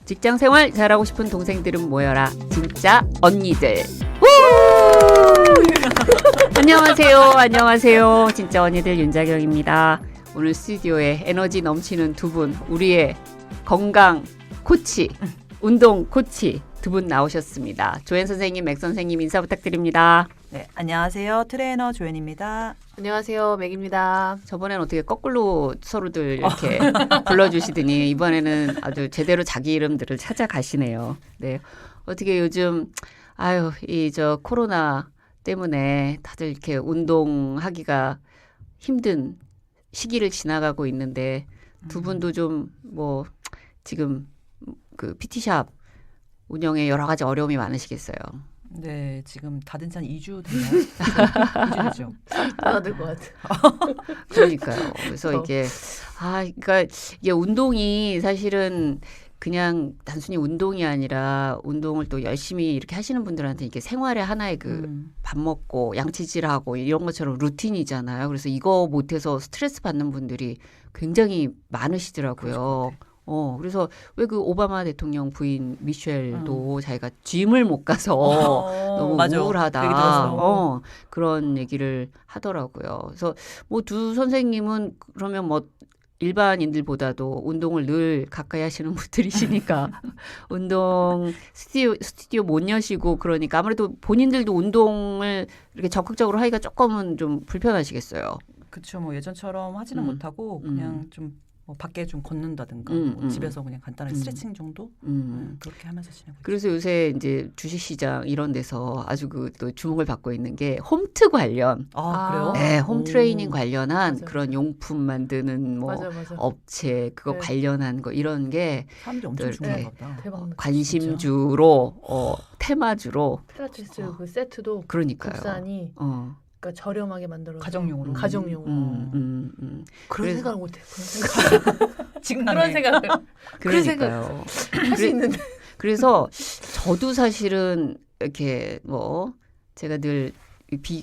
직장 생활 잘하고 싶은 동생들은 모여라. 진짜 언니들. 안녕하세요. 안녕하세요. 진짜 언니들 윤자경입니다. 오늘 스튜디오에 에너지 넘치는 두 분, 우리의 건강 코치, 운동 코치 두 분 나오셨습니다. 조엔 선생님, 맥 선생님 인사 부탁드립니다. 네, 안녕하세요. 트레이너 조연입니다. 안녕하세요. 맥입니다. 저번에는 어떻게 거꾸로 서로들 이렇게 불러주시더니 이번에는 아주 제대로 자기 이름들을 찾아가시네요. 네, 어떻게 요즘 이 코로나 때문에 다들 이렇게 운동하기가 힘든 시기를 지나가고 있는데 두 분도 좀 지금 그 PT샵 운영에 여러 가지 어려움이 많으시겠어요. 네, 지금 다된 지 한 2주 됐나요? 2주 됐죠. 받을 것 같아. 그러니까요. 그래서 그러니까 이게 운동이 사실은 그냥 단순히 운동이 아니라 운동을 또 열심히 이렇게 하시는 분들한테 이게 생활의 하나의 밥 먹고 양치질하고 이런 것처럼 루틴이잖아요. 그래서 이거 못해서 스트레스 받는 분들이 굉장히 많으시더라고요. 그래서 왜 그 오바마 대통령 부인 미셸도 자기가 짐을 못 가서 너무 맞아. 우울하다. 그런 얘기를 하더라고요. 그래서 두 선생님은 그러면 일반인들보다도 운동을 늘 가까이 하시는 분들이시니까 운동 스튜디오 못 여시고 그러니까 아무래도 본인들도 운동을 이렇게 적극적으로 하기가 조금은 좀 불편하시겠어요. 그렇죠. 예전처럼 하지는 못하고 그냥 좀 밖에 좀 걷는다든가 집에서 그냥 간단한 스트레칭 정도 그렇게 하면서 지내고 있죠. 그래서 요새 이제 주식시장 이런 데서 아주 또 주목을 받고 있는 게 홈트 관련. 그래요? 네, 홈 트레이닝 관련한 맞아. 그런 용품 만드는 맞아. 업체 그거 네. 관련한 거 이런 게 사람들이 엄청 중요한가 보다. 대박. 관심주로 테마주로 필라테스 그 세트도 그러니까요. 국산이 그러니까 저렴하게 만들어서 가정용으로. 그런 그래서- 생각을 못해. 그런 생각. 지금 그런 생각을 그러니까요. 할 수 있는데. 그래서 저도 사실은 이렇게 제가 늘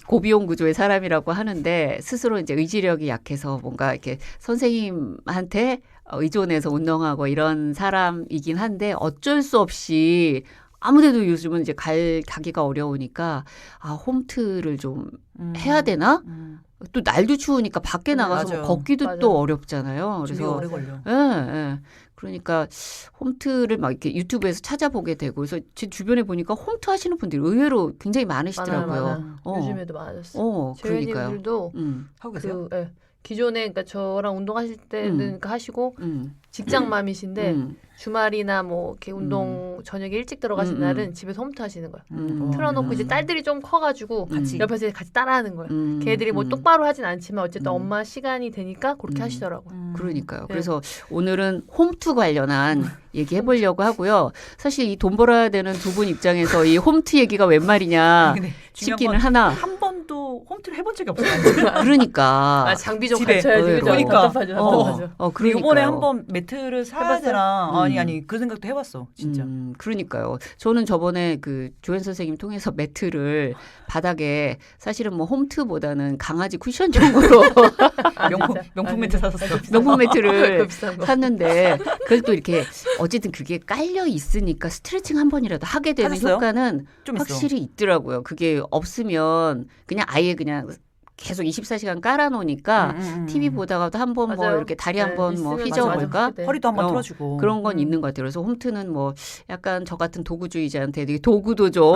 고비용 구조의 사람이라고 하는데 스스로 이제 의지력이 약해서 뭔가 이렇게 선생님한테 의존해서 운동하고 이런 사람이긴 한데 어쩔 수 없이 아무데도 요즘은 이제 가기가 어려우니까 홈트를 좀 해야 되나? 또 날도 추우니까 밖에 나가서 맞아요. 걷기도 맞아요. 또 어렵잖아요. 준비 그래서 오래 걸려. 예. 그러니까 홈트를 막 이렇게 유튜브에서 찾아보게 되고 그래서 제 주변에 보니까 홈트 하시는 분들이 의외로 굉장히 많으시더라고요. 많아요. 요즘에도 많아졌어. 그러니까요. 재현님들도 하고 계세요? 기존에 그러니까 저랑 운동하실 때는 그러니까 하시고 직장맘이신데 주말이나 이렇게 운동 저녁에 일찍 들어가신 날은 집에서 홈트 하시는 거야. 틀어놓고 이제 딸들이 좀 커가지고 같이. 옆에서 같이 따라하는 거야. 걔들이 똑바로 하진 않지만 어쨌든 엄마 시간이 되니까 그렇게 하시더라고요. 그러니까요. 네. 그래서 오늘은 홈트 관련한 얘기 해보려고 하고요. 사실 이 돈 벌어야 되는 두 분 입장에서 이 홈트 얘기가 웬 말이냐 근데 중요한 싶기는 건 하나. 한 번도 홈트를 해본 적이 없어요. 그러니까. 장비 좀 집에. 갖춰야지. 그죠? 그러니까. 답답하죠. 그러니까요. 이번에 한번 매트를 사야 해봤어요? 되나? 아니 그 생각도 해봤어. 진짜. 그러니까요. 저는 저번에 그 조현 선생님 통해서 매트를 바닥에 사실은 홈트보다는 강아지 쿠션용으로 명품 매트 샀었어. 명품 매트를 비싼 거. 샀는데 그걸 또 이렇게 어쨌든 그게 깔려 있으니까 스트레칭 한 번이라도 하게 되는 하셨어요? 효과는 좀 있어. 확실히 있더라고요. 그게 없으면 그냥 아예 그냥 계속 24시간 깔아놓으니까 TV 보다가도 한번 맞아요. 이렇게 다리 네, 한번 있으면 휘저어볼까? 맞아. 네. 허리도 한번 어, 틀어주고. 그런 건 있는 것 같아요. 그래서 홈트는 약간 저 같은 도구주의자한테 되게 도구도 좀,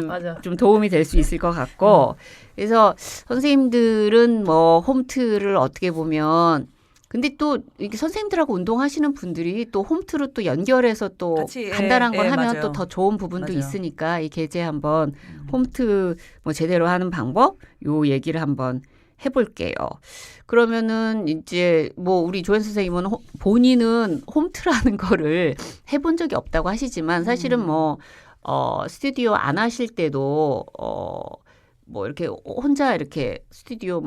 맞아. 좀 도움이 될 수 있을 것 같고. 그래서 선생님들은 홈트를 어떻게 보면 근데 또 이렇게 선생님들하고 운동하시는 분들이 또 홈트로 또 연결해서 또 같이, 간단한 걸 하면 맞아요. 또 더 좋은 부분도 맞아요. 있으니까 이 계제 한번 홈트 제대로 하는 방법 요 얘기를 한번 해볼게요. 그러면은 이제 우리 조현 선생님은 본인은 홈트라는 거를 해본 적이 없다고 하시지만 사실은 스튜디오 안 하실 때도 이렇게 혼자 이렇게 스튜디오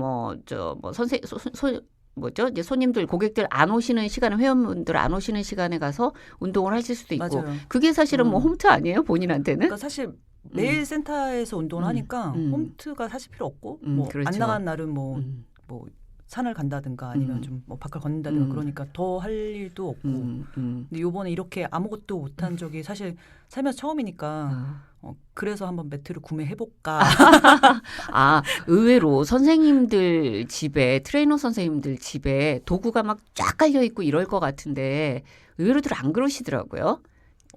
이제 손님들, 고객들 안 오시는 시간에, 회원분들 안 오시는 시간에 가서 운동을 하실 수도 있고. 맞아요. 그게 사실은 홈트 아니에요? 본인한테는? 그러니까 사실 매일 센터에서 운동을 하니까 음. 홈트가 사실 필요 없고 안 그렇죠. 나간 날은 산을 간다든가 아니면 좀 뭐 밖을 걷는다든가 그러니까 더 할 일도 없고 근데 요번에 이렇게 아무것도 못한 적이 사실 살면서 처음이니까 그래서 한번 매트를 구매해볼까. 의외로 선생님들 집에 트레이너 선생님들 집에 도구가 막 쫙 깔려 있고 이럴 것 같은데 의외로들 안 그러시더라고요.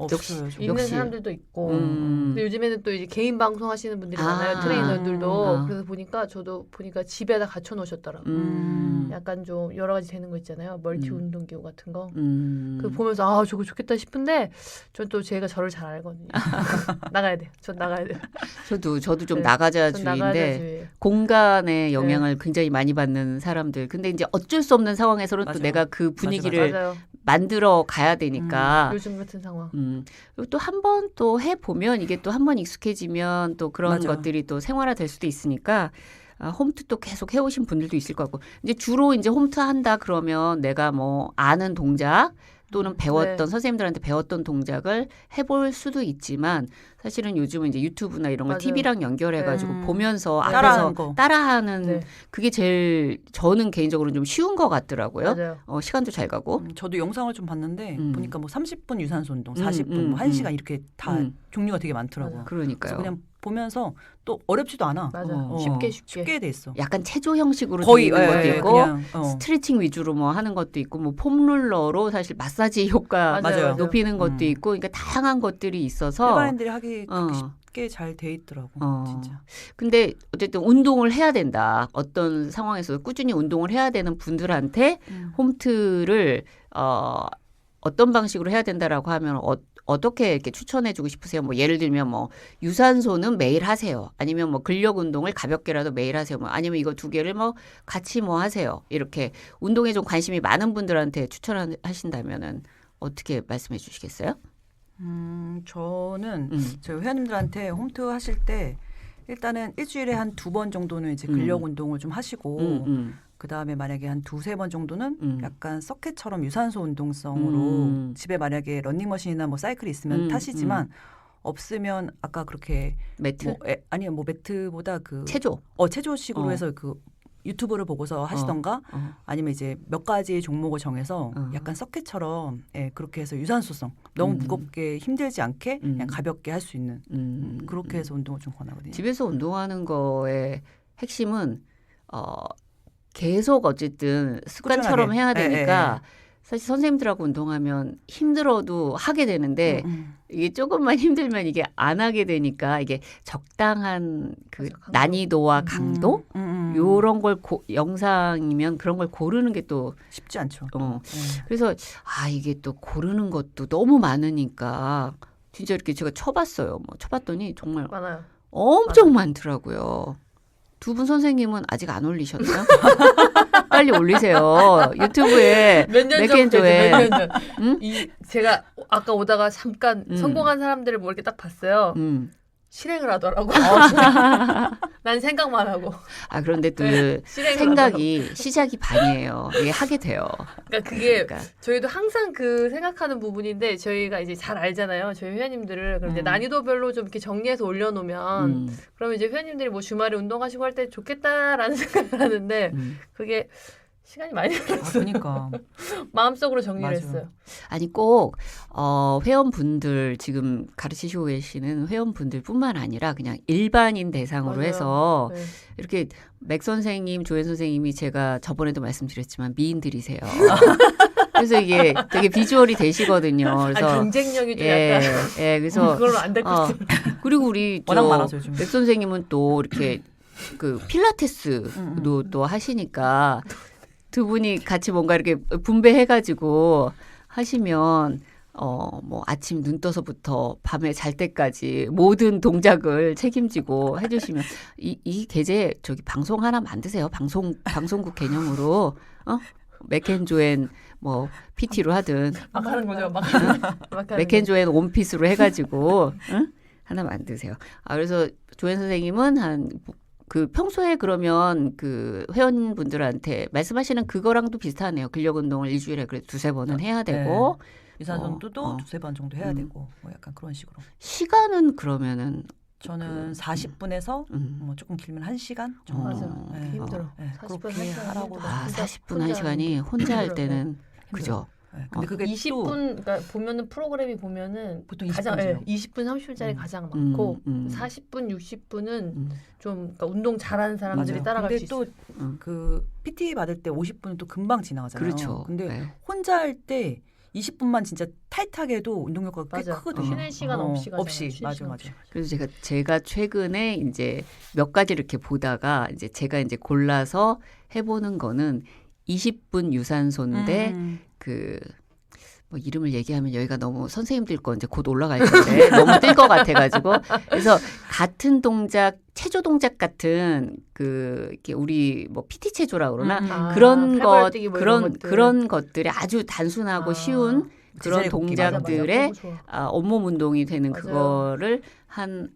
없어요. 있는 사람들도 있고 근데 요즘에는 또 이제 개인 방송 하시는 분들이 많아요. 트레이너들도. 그래서 저도 보니까 집에다 갖춰 놓으셨더라고요. 약간 좀 여러 가지 되는 거 있잖아요. 멀티 운동기구 같은 거. 그 보면서 저거 좋겠다 싶은데 전 또 제가 저를 잘 알거든요. 나가야 돼. 전 나가야 돼. 저도 좀 나가자주의인데 공간의 영향을 굉장히 많이 받는 사람들. 근데 이제 어쩔 수 없는 상황에서는 또 내가 그 분위기를 만들어 가야 되니까. 요즘 같은 상황. 또 한 번 또 해보면 이게 또 한 번 익숙해지면 또 그런 것들이 또 생활화될 수도 있으니까 홈트 또 계속 해오신 분들도 있을 것 같고 이제 주로 이제 홈트 한다 그러면 내가 뭐 아는 동작 또는 배웠던 선생님들한테 배웠던 동작을 해볼 수도 있지만 사실은 요즘은 이제 유튜브나 이런 걸 TV랑 연결해가지고 보면서 앞에서 따라하는 그게 제일 저는 개인적으로 좀 쉬운 것 같더라고요. 시간도 잘 가고. 저도 영상을 좀 봤는데 보니까 뭐 30분 유산소 운동, 40분, 뭐 1시간 이렇게 다 종류가 되게 많더라고요. 그러니까요. 그래서 그냥 보면서 또 어렵지도 않아. 쉽게 돼 있어. 약간 체조 형식으로 거의 되는 것도 있고 그냥, 스트레칭 위주로 뭐 하는 것도 있고 뭐 폼롤러로 사실 마사지 효과 높이는 것도 있고 그러니까 다양한 것들이 있어서 일반인들이 하기 쉽게 잘 돼 있더라고. 진짜. 근데 어쨌든 운동을 해야 된다. 어떤 상황에서 꾸준히 운동을 해야 되는 분들한테 홈트를 어떤 방식으로 해야 된다라고 하면 어떻게 이렇게 추천해주고 싶으세요? 뭐 예를 들면 뭐 유산소는 매일 하세요. 아니면 뭐 근력 운동을 가볍게라도 매일 하세요. 뭐 아니면 이거 두 개를 뭐 같이 뭐 하세요. 이렇게 운동에 좀 관심이 많은 분들한테 추천하신다면은 어떻게 말씀해 주시겠어요? 저는 저희 회원님들한테 홈트 하실 때 일단은 일주일에 한 2번 정도는 이제 근력 운동을 좀 하시고 그다음에 만약에 한 2-3번 정도는 약간 서킷처럼 유산소 운동성으로 집에 만약에 러닝머신이나 뭐 사이클이 있으면 타시지만 없으면 아까 그렇게 매트? 아니요 뭐 매트보다 그 체조식으로 해서 그 유튜브를 보고서 하시던가 아니면 이제 몇 가지 종목을 정해서 약간 서킷처럼 그렇게 해서 유산소성 너무 무겁게 힘들지 않게 그냥 가볍게 할 수 있는 그렇게 해서 운동을 좀 권하거든요. 집에서 운동하는 거의 핵심은 계속 어쨌든 습관처럼 해야 되니까 사실 선생님들하고 운동하면 힘들어도 하게 되는데 이게 조금만 힘들면 이게 안 하게 되니까 이게 적당한 그 난이도와 강도 요런 걸 영상이면 그런 걸 고르는 게 또 쉽지 않죠. 그래서 이게 또 고르는 것도 너무 많으니까 진짜 이렇게 제가 쳐봤어요. 뭐 쳐봤더니 정말 많아요. 엄청 많더라고요. 두 분 선생님은 아직 안 올리셨나요? 빨리 올리세요. 유튜브에 맥앤조에. 제가 아까 오다가 잠깐 성공한 사람들을 뭐 이렇게 딱 봤어요. 실행을 하더라고. 난 생각만 하고. 그런데 또 생각이 시작이 반이에요. 이게 하게 돼요. 그러니까 저희도 항상 그 생각하는 부분인데 저희가 이제 잘 알잖아요. 저희 회원님들을. 그런데 난이도별로 좀 이렇게 정리해서 올려놓으면 그러면 이제 회원님들이 뭐 주말에 운동하시고 할 때 좋겠다라는 생각을 하는데 그게 시간이 많이 걸렸어요. 그러니까 마음속으로 정리를 했어요. 아니 꼭 회원분들 지금 가르치시고 계시는 회원분들뿐만 아니라 그냥 일반인 대상으로 해서 이렇게 맥 선생님, 조연 선생님이 제가 저번에도 말씀드렸지만 미인들이세요. 그래서 이게 되게 비주얼이 되시거든요. 그래서 경쟁력이 좀 약간 그래서 그걸로 안 될 것 같아요. 그리고 우리 워낙 많아서 요즘. 맥 선생님은 또 이렇게 그 필라테스도 또 하시니까 두 분이 같이 뭔가 이렇게 분배해가지고 하시면 뭐 아침 눈 떠서부터 밤에 잘 때까지 모든 동작을 책임지고 해주시면 이 계제 저기 방송 하나 만드세요. 방송국 개념으로 맥앤조엔 뭐 PT로 하든 막 하는 거죠. 맥앤조엔 온피스로 해가지고 하나 만드세요. 그래서 조연 선생님은 그 평소에 그러면 그 회원분들한테 말씀하시는 그거랑도 비슷하네요. 근력 운동을 일주일에 그래도 2-3번은 해야 되고 유산소도 2-3번 정도 해야 되고 뭐 약간 그런 식으로. 시간은 그러면은 저는 40분에서 뭐 조금 길면 1시간 정도. 맞아요. 네. 힘들어. 네. 40분 그렇게 1시간 하라고. 40분 1시간이 혼자 할 때는 그죠. 네. 근데 그게 20분 그러니까 보면은 프로그램이 보면은 보통 가장 20분이죠. 20분 30분짜리 가장 많고 40분 60분은 좀 그러니까 운동 잘하는 사람들이 맞아요. 따라갈 수 있어요. 근데 또 그 PT 받을 때 50분은 또 금방 지나가잖아요. 그렇죠. 근데 네. 혼자 할 때 20분만 진짜 타이트하게 해도 운동 효과가 꽤 맞아. 크거든요. 쉬는 시간 없이 가잖아요. 없이 쉬는 맞아 시간 맞아. 그래서 제가 최근에 이제 몇 가지 이렇게 보다가 이제 제가 이제 골라서 해보는 거는 20분 유산소인데 그 뭐 이름을 얘기하면 여기가 너무 선생님들 거 이제 곧 올라갈 텐데 너무 뜰 것 같아가지고 그래서 같은 동작 체조 동작 같은 그 이렇게 우리 뭐 PT 체조라 그러나 그런 것 그런 것들이 아주 단순하고 쉬운 그런 동작들의 온몸 운동이 되는 맞아요. 그거를 한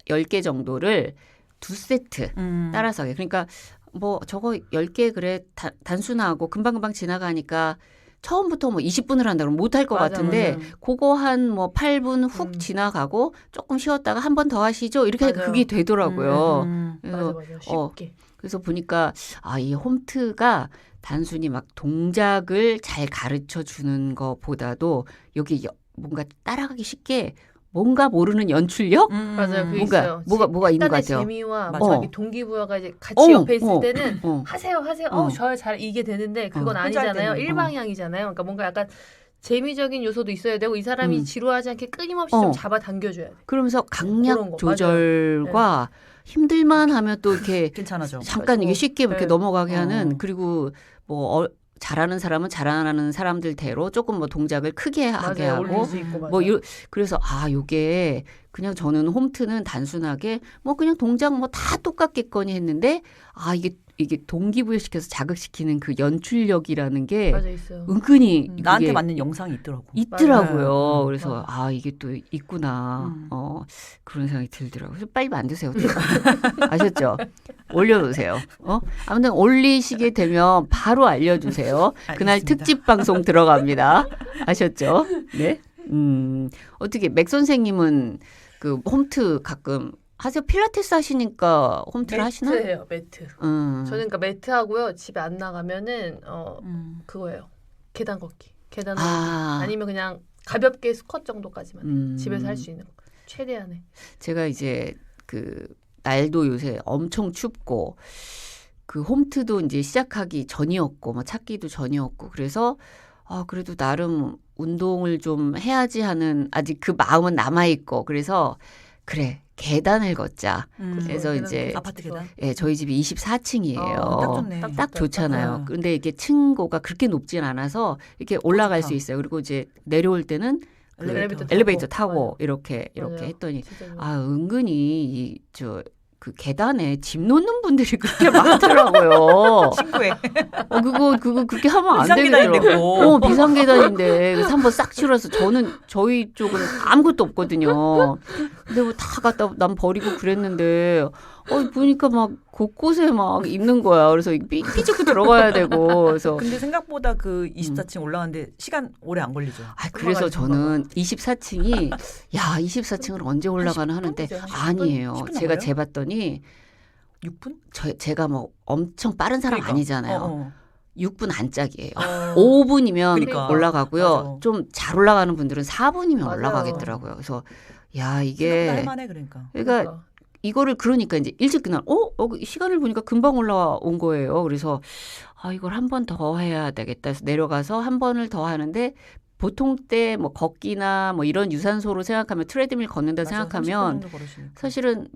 10개 정도를 2세트 따라서 하게. 그러니까 뭐 저거 10개 그래 단순하고 금방금방 지나가니까 처음부터 뭐 20분을 한다 그러면 못할 것 같은데 그거 한 뭐 8분 훅 지나가고 조금 쉬었다가 한 번 더 하시죠. 이렇게 하니까 그게 되더라고요. 그래서, 맞아. 쉽게. 그래서 보니까 이 홈트가 단순히 막 동작을 잘 가르쳐 주는 것보다도 여기 뭔가 따라가기 쉽게 뭔가 모르는 연출력? 맞아요. 그게 뭔가 있어요. 뭐가 있는 것 같아요. 재미와 자기 동기부여가 이제 같이 옆에 있을 때는 하세요. 저야 잘 이게 되는데 그건 아니잖아요. 일방향이잖아요. 그러니까 뭔가 약간 재미적인 요소도 있어야 되고 이 사람이 지루하지 않게 끊임없이 좀 잡아 당겨줘야 돼. 그러면서 강약 조절과 힘들만 하면 또 이렇게 괜찮아져. 잠깐 이게 쉽게 이렇게 넘어가게 하는 그리고 뭐 잘하는 사람은 잘하는 사람들대로 조금 뭐 동작을 크게 하게 하고 뭐 그래서 요게 그냥 저는 홈트는 단순하게 뭐 그냥 동작 뭐 다 똑같겠거니 했는데 이게 동기부여시켜서 자극시키는 그 연출력이라는 게 맞아, 있어요. 은근히 나한테 맞는 영상이 있더라고요. 맞아요. 그래서 이게 또 있구나. 그런 생각이 들더라고요. 그래서 빨리 만드세요. 아셨죠? 올려놓으세요. 아무튼 올리시게 되면 바로 알려주세요. 그날 알겠습니다. 특집 방송 들어갑니다. 아셨죠? 네. 어떻게 맥 선생님은 그 홈트 가끔 하세요? 필라테스 하시니까 홈트를 하시나? 매트예요, 매트. 저는 그러니까 매트 하고요. 집에 안 나가면은 그거예요. 계단 걷기. 계단 걷기. 아니면 그냥 가볍게 스쿼트 정도까지만 집에서 할 수 있는 거. 최대한의. 제가 이제 그 날도 요새 엄청 춥고 그 홈트도 이제 시작하기 전이었고 뭐 찾기도 전이었고 그래서 그래도 나름 운동을 좀 해야지 하는 아직 그 마음은 남아 있고 그래서 그래. 계단을 걷자. 그래서 이제 아파트 계단. 예, 저희 집이 24층이에요. 딱 좋네. 딱 좋잖아요. 그런데 이게 층고가 그렇게 높진 않아서 이렇게 올라갈 수 있어요. 그리고 이제 내려올 때는 그 엘리베이터 타고 이렇게 했더니 은근히 그 계단에 집 놓는 분들이 그렇게 많더라고요. 친구에. 그거 그렇게 하면 안 되더라고요. 비상계단인데 그래서 한번 싹 치러서 저희 쪽은 아무것도 없거든요. 근데 뭐 다 갖다 난 버리고 그랬는데 보니까 막 곳곳에 막 있는 거야. 그래서 삐죽고 들어가야 되고. 그래서 근데 생각보다 그 24층 올라가는데 시간 오래 안 걸리죠. 그래서 저는 24층이 24층을 언제 올라가나 하는데 아니에요. 10분 제가 재봤더니 6분? 제가 뭐 엄청 빠른 사람 아니잖아요. 6분 안짝이에요. 5분이면 그러니까. 올라가고요. 맞아. 좀 잘 올라가는 분들은 4분이면 올라가겠더라고요. 그래서 이게 할만해 그러니까 이거를 그러니까 이제 일찍 그날 시간을 보니까 금방 올라온 거예요. 그래서 이걸 한 번 더 해야 되겠다 해서 내려가서 한 번을 더 하는데 보통 때 뭐 걷기나 뭐 이런 유산소로 생각하면 트레드밀 걷는다 생각하면 사실은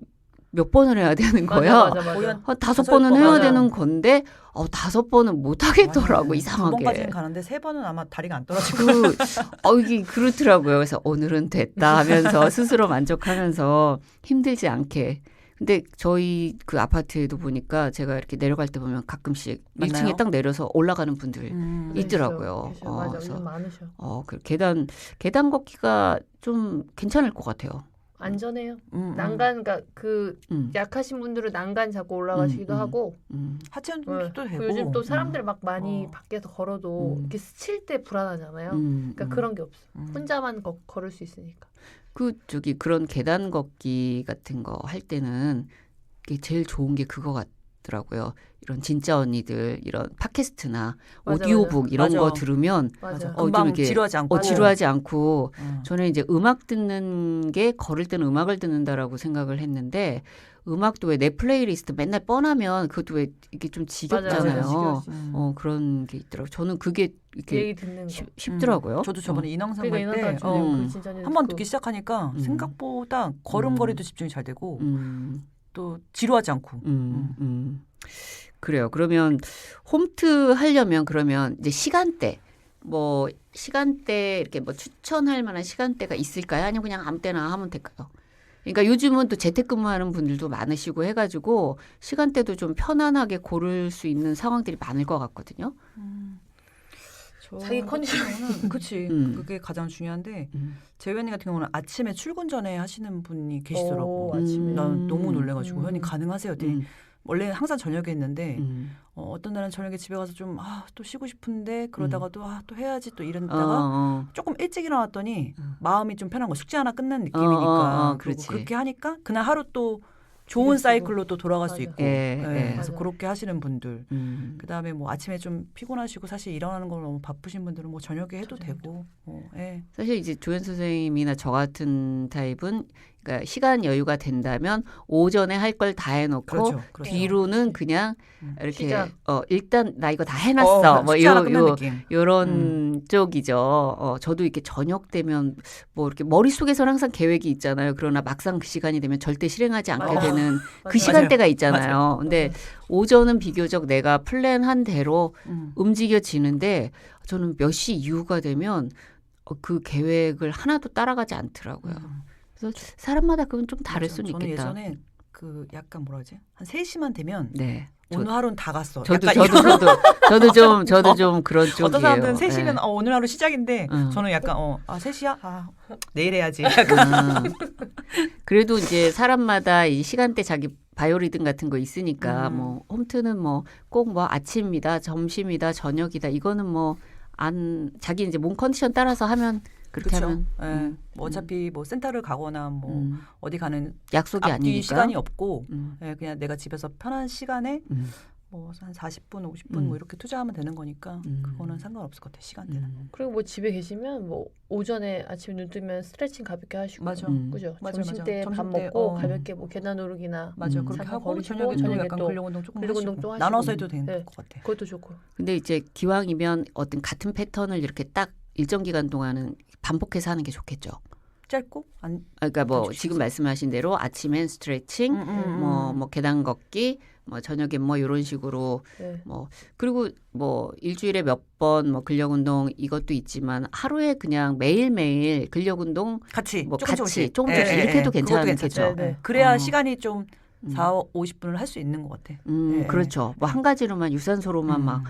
몇 번을 해야 되는 거야. 맞아. 한 5번은 해야 되는 건데 5번은 못 하겠더라고. 이상하게. 2번까지는 가는데 3번은 아마 다리가 안 떨어지고. 이게 그렇더라고요. 그래서 오늘은 됐다 하면서 스스로 만족하면서 힘들지 않게. 근데 저희 그 아파트에도 보니까 제가 이렇게 내려갈 때 보면 가끔씩 맞나요? 1층에 딱 내려서 올라가는 분들 있더라고요. 계셔. 맞아, 그래서 많으셔. 그 계단 걷기가 좀 괜찮을 것 같아요. 안전해요. 난간, 그러니까 그 약하신 분들은 난간 잡고 올라가시기도 하고 하체 운동도 되고 요즘 또 사람들 막 많이 밖에서 걸어도 이렇게 스칠 때 불안하잖아요. 그러니까 그런 게 없어. 혼자만 걸을 수 있으니까. 그런 계단 걷기 같은 거 할 때는 이게 제일 좋은 게 그거 같더라고요. 이런 진짜 언니들 이런 팟캐스트나 오디오북 이런 거 들으면 금방 지루하지 않고 지루하지 않고 저는 이제 음악 듣는 게 걸을 때는 음악을 듣는다라고 생각을 했는데 음악도 왜 내 플레이리스트 맨날 뻔하면 그것도 왜 이게 좀 지겹잖아요. 그런 게 있더라고요. 저는 그게 이렇게 쉽더라고요. 저도 저번에 인왕산 갈 때 한번 듣기 시작하니까 생각보다 걸음걸이도 집중이 잘 되고 또 지루하지 않고. 그래요. 그러면 홈트 하려면 그러면 이제 시간대 이렇게 뭐 추천할 만한 시간대가 있을까요? 아니면 그냥 아무 때나 하면 될까요? 그러니까 요즘은 또 재택근무하는 분들도 많으시고 해가지고 시간대도 좀 편안하게 고를 수 있는 상황들이 많을 것 같거든요. 자기 컨디션은 그치 그게 가장 중요한데 제 회원님 같은 경우는 아침에 출근 전에 하시는 분이 계시더라고. 아침에. 난 너무 놀래가지고 회원님 가능하세요? 원래 항상 저녁에 했는데 어떤 날은 저녁에 집에 가서 좀 또 쉬고 싶은데 그러다가도 또 해야지 또 이러다가 조금 일찍 일어났더니 마음이 좀 편한 거 숙제 하나 끝낸 느낌이니까 그리고 그렇게 하니까 그날 하루 또 좋은 사이클로 또 돌아갈 수 있고 그래서 그렇게 하시는 분들 그다음에 뭐 아침에 좀 피곤하시고 사실 일어나는 걸 너무 바쁘신 분들은 뭐 저녁에 해도 되고 사실 이제 조연 선생님이나 저 같은 타입은 그러니까 시간 여유가 된다면 오전에 할 걸 다 해놓고 그렇죠. 뒤로는 그냥 이렇게 시작. 일단 나 이거 다 해놨어 뭐 요런 느낌. 쪽이죠. 저도 이렇게 저녁 되면 뭐 이렇게 머릿속에서는 항상 계획이 있잖아요. 그러나 막상 그 시간이 되면 절대 실행하지 않게 되는 그 시간대가 있잖아요. 근데 오전은 비교적 내가 플랜한 대로 움직여지는데 저는 몇 시 이후가 되면 그 계획을 하나도 따라가지 않더라고요. 그래서 사람마다 그건 좀 다를 수는 있겠다. 저는 예전에 그 약간 뭐라 그러지? 한 3시만 되면 오늘 하루는 다 갔어. 저도 좀 그런 쪽이에요. 어떤 사람들은 3시면 오늘 하루 시작인데 저는 약간 3시야? 내일 해야지. 그래도 이제 사람마다 이 시간대 자기 바이오리듬 같은 거 있으니까 뭐 홈트는 뭐 꼭 뭐 아침이다, 점심이다, 저녁이다 이거는 뭐 자기 이제 몸 컨디션 따라서 하면 그렇게 그쵸? 하면 뭐 어차피 뭐 센터를 가거나 뭐 어디 가는 약속이 앞뒤 아니니까 시간이 없고 그냥 내가 집에서 편한 시간에 뭐 한 40분, 50분 뭐 이렇게 투자하면 되는 거니까 그거는 상관없을 것 같아 시간대는. 그리고 뭐 집에 계시면 뭐 오전에 아침에 눈 뜨면 스트레칭 가볍게 하시고 맞아. 그죠? 맞아. 점심 때 밥 먹고 가볍게 뭐 계단 오르기나 그렇게 하고 저녁에 약간 근력 운동 조금 하시고 나눠서 해도 되는 것 같아. 그것도 좋고. 근데 이제 기왕이면 어떤 같은 패턴을 이렇게 딱 일정 기간 동안은 반복해서 하는 게 좋겠죠. 짧고 그러니까 뭐 지금 말씀하신 대로 아침엔 스트레칭, 뭐 계단 걷기, 뭐 저녁에 뭐 이런 식으로 뭐 그리고 뭐 일주일에 몇 번 뭐 근력 운동 이것도 있지만 하루에 그냥 매일매일 근력 운동 같이 조금씩 이렇게 해도 괜찮겠죠. 그래야 시간이 좀 40-50분을 할 수 있는 것 같아. 그렇죠. 뭐 한 가지로만 유산소로만 막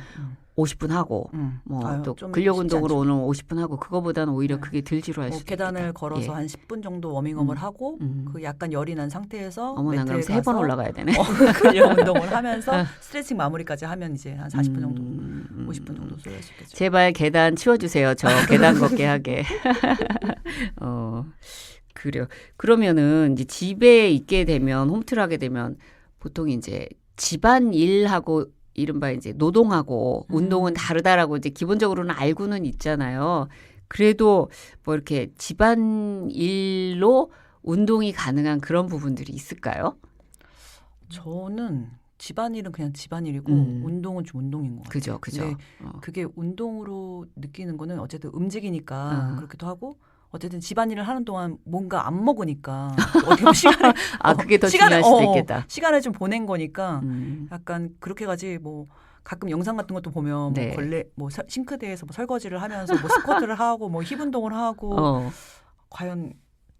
50분 하고 뭐 또 근력 운동으로 오늘 50분 하고 그거보다는 오히려 그게 덜 지루할 수 있겠다. 계단을 걸어서 한 10분 정도 워밍업을 하고 그 약간 열이 난 상태에서 어머나 그럼 3번 올라가야 되네. 근력 운동을 하면서 스트레칭 마무리까지 하면 이제 한 40분 정도 50분 정도 소요할 수 있겠죠. 제발 계단 치워주세요. 저 계단 걷게 하게. 그래요. 그러면은 이제 집에 있게 되면 홈트를 하게 되면 보통 이제 집안일하고 이른바 이제 노동하고 운동은 다르다라고 이제 기본적으로는 알고는 있잖아요. 그래도 뭐 이렇게 집안일로 운동이 가능한 그런 부분들이 있을까요? 저는 집안일은 그냥 집안일이고 운동은 좀 운동인 것 같아요. 그죠. 그게 운동으로 느끼는 거는 어쨌든 움직이니까 그렇기도 하고 어쨌든 집안일을 하는 동안 뭔가 안 먹으니까 어떻게 보면 시간을 그게 더 중요할 수도 있겠다. 시간을 좀 보낸 거니까 약간 그렇게 가지 뭐 가끔 영상 같은 것도 보면 뭐 걸레 뭐 싱크대에서 뭐 설거지를 하면서 뭐 스쿼트를 하고 뭐 힙 운동을 하고 과연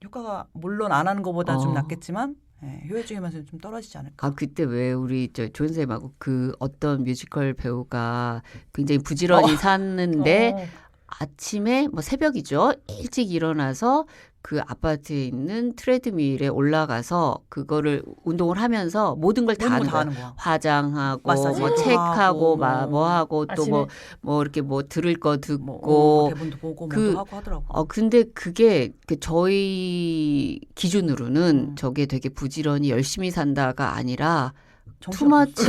효과가 물론 안 하는 것보다 좀 낫겠지만 효율적인 맛은 좀 떨어지지 않을까. 그때 왜 우리 조연 선생님하고 그 어떤 뮤지컬 배우가 굉장히 부지런히 샀는데 아침에 뭐 새벽이죠. 일찍 일어나서 그 아파트에 있는 트레드밀에 올라가서 그거를 운동을 하면서 모든 걸 다 하는 거야. 화장하고 뭐 책하고 뭐 하고 또 뭐 이렇게 뭐 들을 거 듣고 대본도 보고 뭐 하고 하더라고. 근데 그게 저희 기준으로는 저게 되게 부지런히 열심히 산다가 아니라 투마치.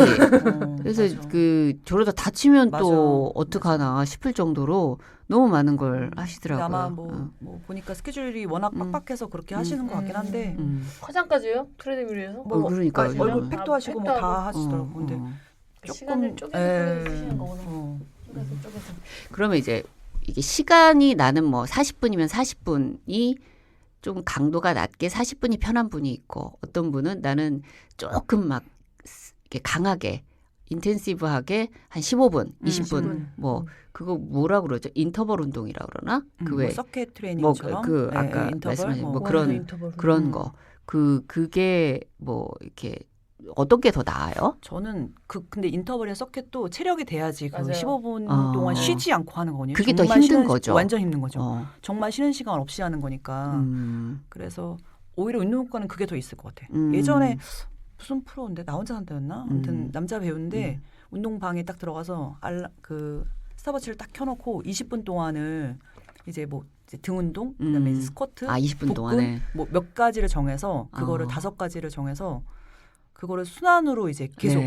그래서 맞아. 저러다 다치면 맞아. 또 어떡하나 싶을 정도로 너무 많은 걸 하시더라고요. 아마 뭐 보니까 스케줄이 워낙 빡빡해서 그렇게 하시는 것 같긴 한데. 화장까지요? 트레드밀에서? 그러니까 얼굴 팩도 하시고 뭐 다 하시더라고. 근데 시간을 쪼개서 쓰시는 거구나. 쪼개서. 그러면 이제 이게 시간이 나는 뭐 40분이면 40분이 좀 강도가 낮게 40분이 편한 분이 있고 어떤 분은 나는 조금 막 이렇게 강하게 인텐시브하게 한 15분, 20분 뭐 그거 뭐라 그러죠? 인터벌 운동이라 그러나? 뭐 서킷 트레이닝처럼 아까 인터벌, 말씀하신 뭐 그런 거. 그게 뭐 이렇게 어떤 게 더 나아요? 저는 근데 인터벌이나 서킷도 체력이 돼야지 그 맞아요. 15분 동안 쉬지 않고 하는 거거든요. 그게 더 힘든 거죠. 완전 힘든 거죠. 정말 쉬는 시간 없이 하는 거니까. 그래서 오히려 운동 효과는 그게 더 있을 것 같아. 예전에 무슨 프로인데 나 혼자 산다였나? 아무튼 남자 배우인데 운동방에 딱 들어가서 스탑워치를 딱 켜놓고 20분 동안을 이제 뭐 등 운동, 그다음에 이제 스쿼트, 20분 복근, 동안에 뭐 몇 가지를 정해서 그거를 5가지를 정해서 그거를 순환으로 이제 계속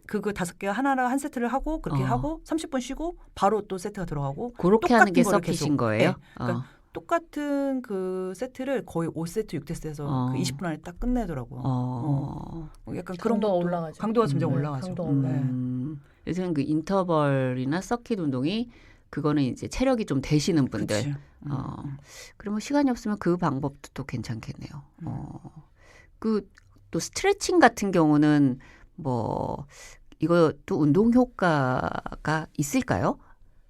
그거 5개 하나를 한 세트를 하고 그렇게 하고 30분 쉬고 바로 또 세트가 들어가고 그렇게 하는 게 서킷인 거예요? 네. 그러니까 똑같은 그 세트를 거의 5세트, 6세트에서 그 20분 안에 딱 끝내더라고요. 약간 그런 강도가 올라가죠. 강도가 점점 올라가죠. 강도가 올라가요. 요새는 그 인터벌이나 서킷 운동이 그거는 이제 체력이 좀 되시는 분들. 그러면 시간이 없으면 그 방법도 또 괜찮겠네요. 또 스트레칭 같은 경우는 뭐 이것도 운동 효과가 있을까요?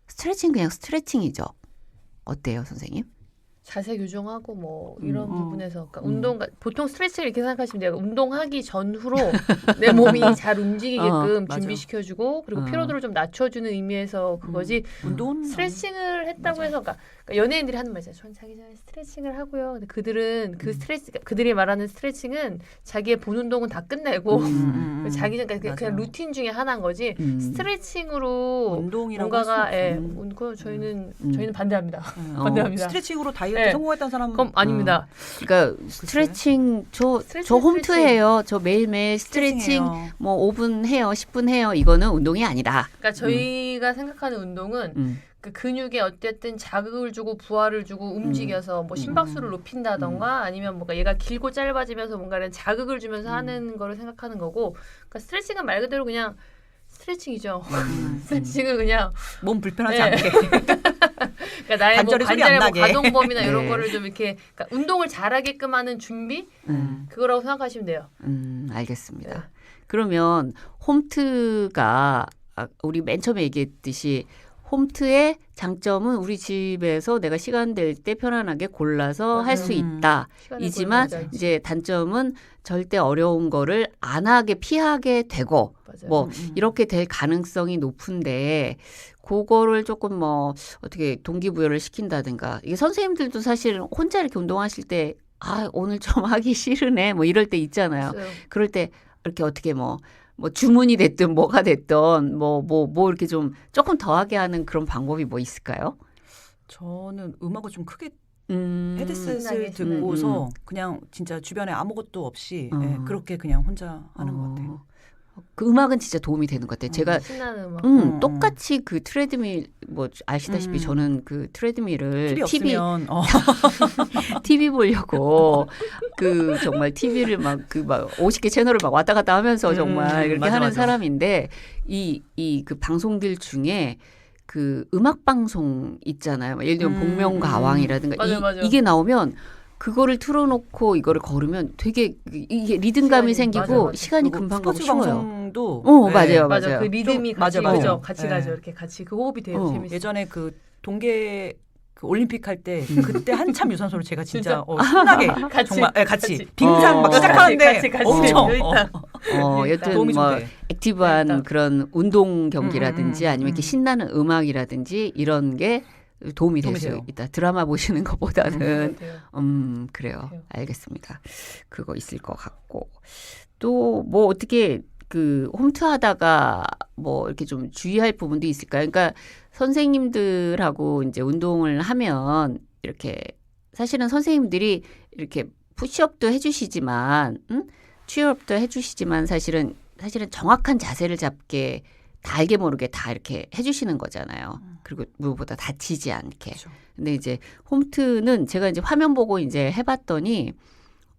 스트레칭 그냥 스트레칭이죠. 어때요, 선생님? 자세 교정하고 뭐 이런 부분에서 그러니까 보통 스트레칭을 이렇게 생각하시면 돼요. 운동하기 전후로 내 몸이 잘 움직이게끔 준비시켜주고 그리고 피로도를 좀 낮춰주는 의미에서 그거지. 운동은 스트레칭을 했다고 해서 그러니까 연예인들이 하는 말이잖아요. 전 자기 전에 스트레칭을 하고요. 근데 그들은 그들이 말하는 스트레칭은 자기의 본 운동은 다 끝내고 자기 그러니까 그냥 루틴 중에 하나인 거지. 스트레칭으로 운동이라고 뭔가가 저희는 반대합니다. 반대합니다. 스트레칭으로 다이어트 성공했다는 사람은 그럼 아닙니다. 그러니까 스트레칭 저 홈트해요. 저 매일매일 스트레칭 뭐 5분 해요, 10분 해요. 이거는 운동이 아니다. 그러니까 저희가 생각하는 운동은 그 근육에 어쨌든 자극을 주고 부하를 주고 움직여서 뭐 심박수를 높인다던가 아니면 뭔가 얘가 길고 짧아지면서 뭔가를 자극을 주면서 하는 거를 생각하는 거고, 그러니까 스트레칭은 말 그대로 그냥 스트레칭이죠. 스트레칭은 그냥 몸 불편하지 않게. 그러니까 나의 뭐 관절의 뭐 가동 범위나 이런 거를 좀 이렇게 그러니까 운동을 잘하게끔 하는 준비 그거라고 생각하시면 돼요. 알겠습니다. 네. 그러면 홈트가 우리 맨 처음에 얘기했듯이 홈트의 장점은 우리 집에서 내가 시간 될 때 편안하게 골라서 할 수 있다. 이지만 이제 단점은 절대 어려운 거를 안 하게 피하게 되고 뭐 이렇게 될 가능성이 높은데 그거를 조금 뭐 어떻게 동기부여를 시킨다든가. 이게 선생님들도 사실 혼자 이렇게 운동하실 때 오늘 좀 하기 싫으네 뭐 이럴 때 있잖아요. 있어요. 그럴 때 이렇게 어떻게 뭐 주문이 됐든 뭐가 됐든 뭐 이렇게 좀 조금 더하게 하는 그런 방법이 뭐 있을까요? 저는 음악을 좀 크게 헤드셋을 듣고서 그냥 진짜 주변에 아무것도 없이 그렇게 그냥 혼자 하는 것 같아요. 그 음악은 진짜 도움이 되는 것 같아요. 제가 신나는 음악. 똑같이 그 트레드밀 뭐 아시다시피 저는 그 트레드밀을 TV 보려고 그 정말 TV를 막 50개 채널을 막 왔다 갔다 하면서 정말 그렇게 하는 사람인데 이 그 방송들 중에 그 음악 방송 있잖아요. 예를 들면 복면가왕이라든가 맞아. 이게 나오면 그거를 틀어놓고 이거를 걸으면 되게 이게 리듬감이 생기고 맞아. 시간이 금방 가고 쉬워요. 방송도 맞아요. 그 리듬이 같이 맞아. 같이 가죠. 이렇게 같이 그 호흡이 돼요. 재밌어요. 예전에 그 동계 그 올림픽 할 때 그때 한참 유산소를 제가 진짜 신나게 정말 같이 빙상 막 시작하는데 엄청 여튼 뭐 액티브한 그런 운동 경기라든지 아니면 이렇게 신나는 음악이라든지 이런 게 도움이 될 수 있다. 드라마 보시는 것보다는. 그래요. 알겠습니다. 그거 있을 것 같고. 또 뭐 어떻게 그 홈트 하다가 뭐 이렇게 좀 주의할 부분도 있을까요? 그러니까 선생님들하고 이제 운동을 하면 이렇게 사실은 선생님들이 이렇게 푸시업도 해주시지만, 취업도 해주시지만 사실은 정확한 자세를 잡게 다 알게 모르게 다 이렇게 해주시는 거잖아요. 그리고 무엇보다 다치지 않게. 그렇죠. 근데 이제 홈트는 제가 이제 화면 보고 이제 해봤더니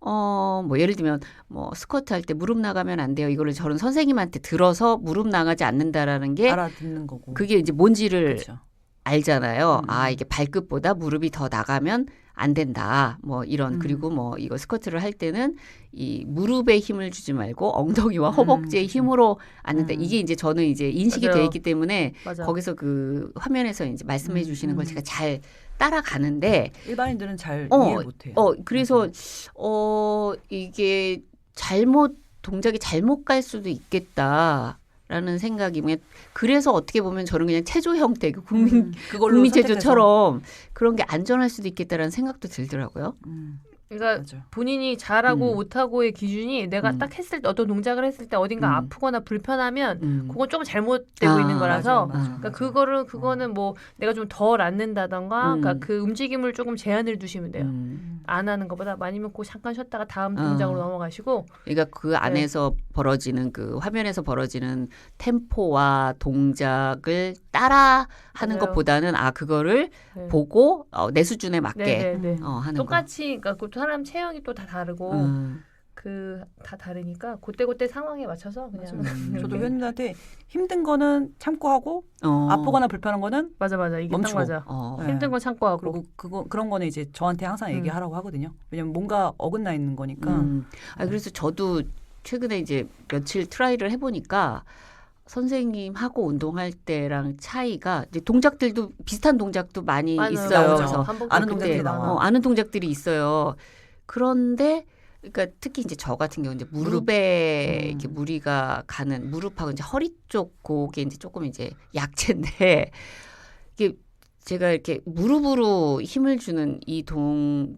뭐 예를 들면 뭐 스쿼트 할 때 무릎 나가면 안 돼요. 이거를 저는 선생님한테 들어서 무릎 나가지 않는다라는 게 알아듣는 거고. 그게 이제 뭔지를 그렇죠. 알잖아요. 아, 이게 발끝보다 무릎이 더 나가면 안 된다. 뭐 이런 그리고 뭐 이거 스쿼트를 할 때는 이 무릎에 힘을 주지 말고 엉덩이와 허벅지의 힘으로 앉는다. 이게 이제 저는 이제 인식이 맞아요. 돼 있기 때문에 맞아. 거기서 그 화면에서 이제 말씀해 주시는 걸 제가 잘 따라가는데 일반인들은 잘 이해를 못 해요. 그래서 이게 동작이 잘못 갈 수도 있겠다. 라는 생각이 그래서 어떻게 보면 저는 그냥 체조 형태 국민 체조처럼 그런 게 안전할 수도 있겠다라는 생각도 들더라고요. 그러니까 맞아. 본인이 잘하고 못하고의 기준이 내가 딱 했을 때 어떤 동작을 했을 때 어딘가 아프거나 불편하면 그건 조금 잘못되고 있는 거라서 그러니까 그거는 뭐 내가 좀 덜 앉는다던가 그러니까 그 움직임을 조금 제한을 두시면 돼요. 안 하는 것보다 아니면 꼭 잠깐 쉬었다가 다음 동작으로 넘어가시고 그러니까 그 안에서 벌어지는 그 화면에서 벌어지는 템포와 동작을 따라 하는 것보다는 그거를 보고 내 수준에 맞게 하는 똑같이 그러니까 그 사람 체형이 또 다 다르고 다 다르니까 그때 상황에 맞춰서 그냥 저도 회원님한테 힘든 거는 참고 하고 아프거나 불편한 거는 맞아 이게 멈추고. 딱 맞아. 힘든 건 참고 하고 그리고 그런 거는 이제 저한테 항상 얘기하라고 하거든요. 왜냐면 뭔가 어긋나 있는 거니까. 그래서 저도 최근에 이제 며칠 트라이를 해보니까 선생님하고 운동할 때랑 차이가 이제 동작들도 비슷한 동작도 많이 있어요. 그래서 아는 동작들이 나와. 아는 동작들이 있어요. 그런데 그러니까 특히 이제 저 같은 경우 이제 무릎에 이렇게 무리가 가는 무릎하고 이제 허리 쪽 그게 이제 조금 이제 약체인데 이게 제가 이렇게 무릎으로 힘을 주는 이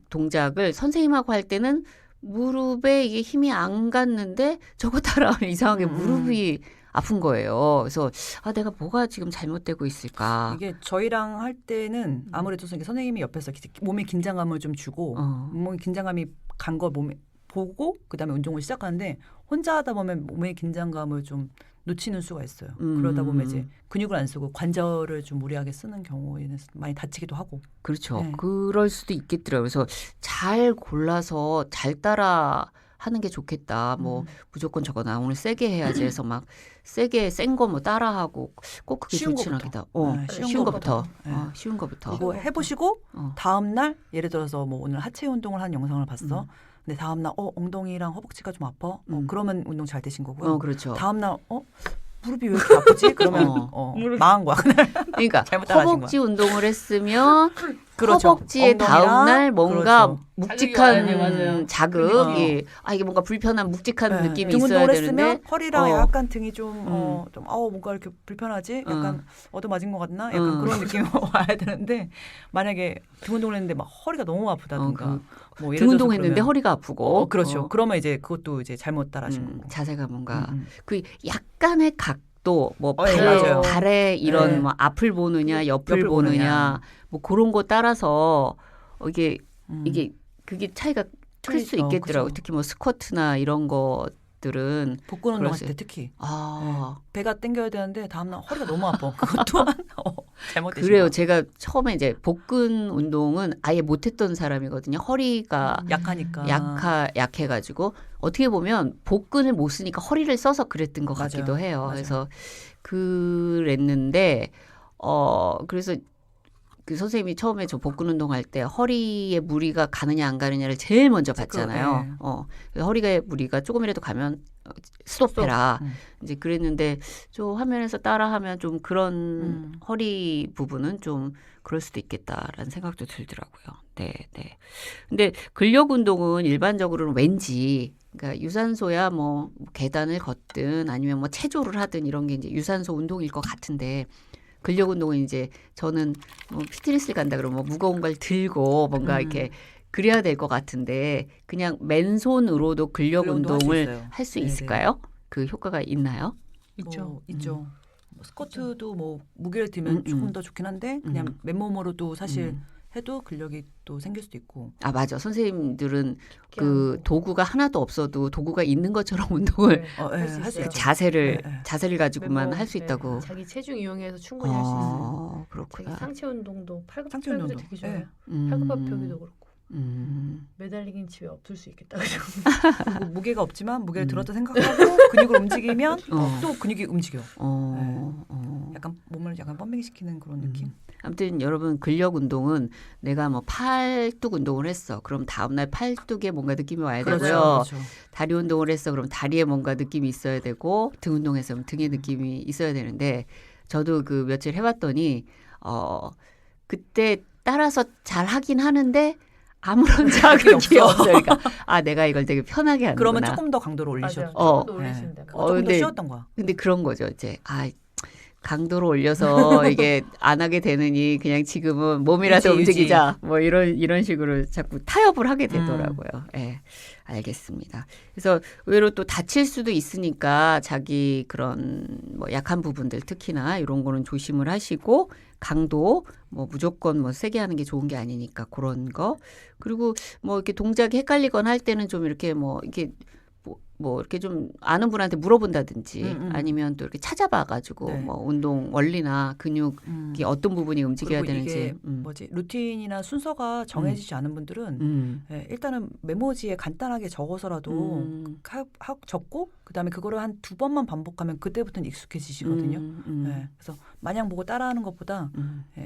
동작을 선생님하고 할 때는 무릎에 이게 힘이 안 갔는데 저거 따라하면 이상하게 무릎이 아픈 거예요. 그래서 내가 뭐가 지금 잘못되고 있을까? 이게 저희랑 할 때는 아무래도 선생님이 옆에서 몸에 긴장감을 좀 주고 몸에 긴장감이 간 걸 몸에 보고 그다음에 운동을 시작하는데 혼자 하다 보면 몸의 긴장감을 좀 놓치는 수가 있어요. 그러다 보면 이제 근육을 안 쓰고 관절을 좀 무리하게 쓰는 경우에는 많이 다치기도 하고. 그렇죠. 네. 그럴 수도 있겠더라고요. 그래서 잘 골라서 잘 따라 하는 게 좋겠다. 뭐 무조건 저거 나 오늘 세게 해야지 해서 막 세게 센 거 뭐 따라하고 꼭 그게 좋지는 않겠다. 쉬운 거부터. 쉬운 거부터. 그리고 해보시고 다음 날 예를 들어서 뭐 오늘 하체 운동을 한 영상을 봤어. 근데 다음 날 엉덩이랑 허벅지가 좀 아파. 그러면 운동 잘 되신 거고요. 그렇죠. 다음 날 무릎이 왜 이렇게 아프지? 그러면 망한 거야. 그러니까 허벅지 운동을 했으면 그렇죠. 허벅지의 다음 날 뭔가 그렇죠. 묵직한 자극이 이게 뭔가 불편한 묵직한 느낌이 있어야 되는데 했으면 허리랑 약간 등이 좀 뭔가 이렇게 불편하지? 약간 얻어맞은 것 같나? 약간 그런 느낌이 와야 되는데 만약에 등 운동을 했는데 막 허리가 너무 아프다든가 뭐 등 운동했는데 허리가 아프고 그렇죠. 그러면 이제 그것도 이제 잘못 따라하신 거고 자세가 뭔가 그 약간의 각도 뭐 맞아요. 발에 이런 뭐 앞을 보느냐 옆을 보느냐 뭐 그런 거 따라서 이게 그게 차이가 클 수 있겠더라고요. 그렇죠. 특히 뭐 스쿼트나 이런 것들은 복근 운동할 때 특히 배가 당겨야 되는데 다음날 허리가 너무 아파. 그것 또한 잘못되신 그래요. 거. 제가 처음에 이제 복근 운동은 아예 못했던 사람이거든요. 허리가 약하니까 약해가지고 어떻게 보면 복근을 못 쓰니까 허리를 써서 그랬던 것 같기도 해요. 맞아요. 그래서 그랬는데 그래서 그 선생님이 처음에 저 복근 운동할 때 허리에 무리가 가느냐 안 가느냐를 제일 먼저 봤잖아요. 허리에 무리가 조금이라도 가면 스톱해라. 이제 그랬는데 저 화면에서 따라하면 좀 그런 허리 부분은 좀 그럴 수도 있겠다라는 생각도 들더라고요. 네. 근데 근력 운동은 일반적으로는 왠지 그러니까 유산소야 뭐 계단을 걷든 아니면 뭐 체조를 하든 이런 게 이제 유산소 운동일 것 같은데 근력 운동은 이제 저는 뭐 피트니스를 간다 그러면 뭐 무거운 걸 들고 뭔가 이렇게 그래야 될 것 같은데 그냥 맨손으로도 근력 운동을 할 수 있을까요? 그 효과가 있나요? 있죠. 있죠. 뭐 스쿼트도 뭐 무게를 들면 조금 더 좋긴 한데 그냥 맨몸으로도 사실 해도 근력이 또 생길 수도 있고. 아 맞아. 선생님들은 그 도구가 하나도 없어도 도구가 있는 것처럼 운동을 할 수 있어요. 자세를 가지고만 할 수 있다고. 자기 체중 이용해서 충분히 할 수 있어요. 그렇구나. 자기 상체 운동도 상체 운동도 되게 좋아요. 팔굽혀펴기도 그렇고. 매달리긴 집에 없을 수 있겠다. 그리고 무게가 없지만 무게를 들었다 생각하고 근육을 움직이면 또 근육이 움직여. 약간 몸을 약간 펌핑시키는 그런 느낌. 아무튼 여러분 근력 운동은 내가 뭐 팔뚝 운동을 했어. 그럼 다음날 팔뚝에 뭔가 느낌이 와야 되고요. 그렇죠. 다리 운동을 했어. 그럼 다리에 뭔가 느낌이 있어야 되고 등 운동했으면 등에 느낌이 있어야 되는데 저도 그 며칠 해봤더니 그때 따라서 잘 하긴 하는데 아무런 자극이 없어. 그러니까 내가 이걸 되게 편하게 하는구나. 그러면 조금 더 강도를 올리셔도 조금 더 올리시면 돼요. 조금 더 쉬웠던 거야. 근데 그런 거죠. 이제 강도로 올려서 이게 안 하게 되느니 그냥 지금은 몸이라도 움직이자. 뭐 이런 식으로 자꾸 타협을 하게 되더라고요. 예. 알겠습니다. 그래서 의외로 또 다칠 수도 있으니까 자기 그런 뭐 약한 부분들 특히나 이런 거는 조심을 하시고 강도 뭐 무조건 뭐 세게 하는 게 좋은 게 아니니까 그런 거. 그리고 뭐 이렇게 동작이 헷갈리거나 할 때는 좀 이렇게 뭐 이렇게 뭐 이렇게 좀 아는 분한테 물어본다든지 아니면 또 이렇게 찾아봐가지고 뭐 운동 원리나 근육이 어떤 부분이 움직여야 되는지 이게 루틴이나 순서가 정해지지 않은 분들은 일단은 메모지에 간단하게 적어서라도 적고 그다음에 그거를 한 2번만 반복하면 그때부터는 익숙해지시거든요. 그래서 마냥 보고 따라하는 것보다